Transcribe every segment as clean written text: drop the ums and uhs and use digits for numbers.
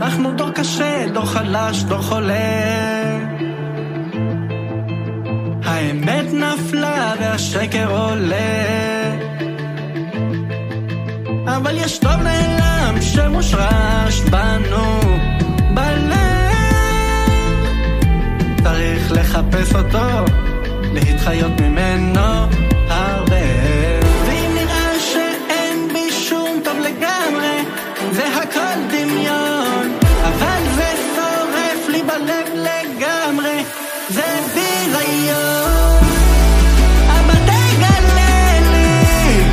אנחנו דור קשה, דור חלש, דור חולה. האמת נפלה והשקר עולה, אבל יש טוב נעלם שמושרש בנו בלב. צריך לחפש אותו, להתחיות ממנו הרבה. ואם נראה שאין בי שום טוב לגמרי, זה הכל דמיון, אבל זה שורף לי בלב לגמרי, זה ביזיון. אבא תגלה לי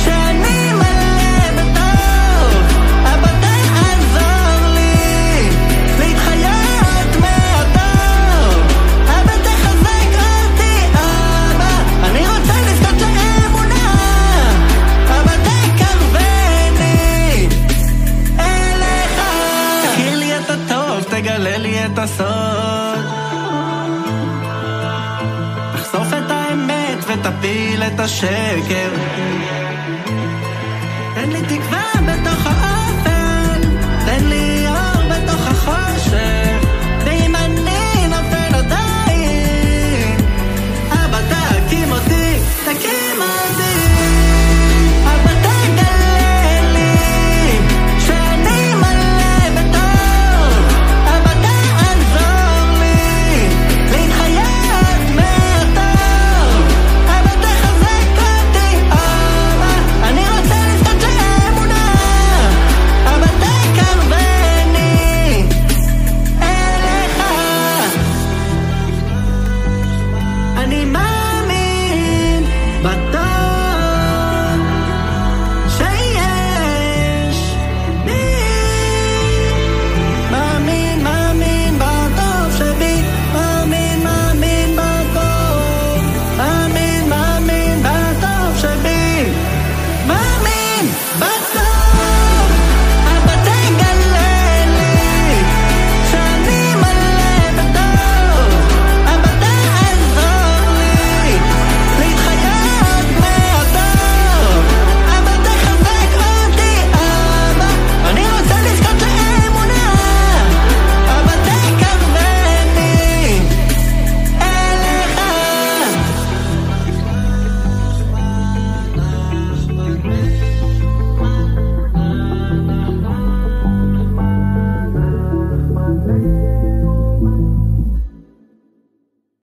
שאני מלא בטוב, אבא תעזור לי להתחיות מהטוב, אבא תחזק אותי, אבא אני רוצה לזכות לאמונה, אבא תקרבני אליך, תכיר לי את הטוב, תגלה לי את הסוד, תחשוף את האמת ותפיל את השקר, תן לי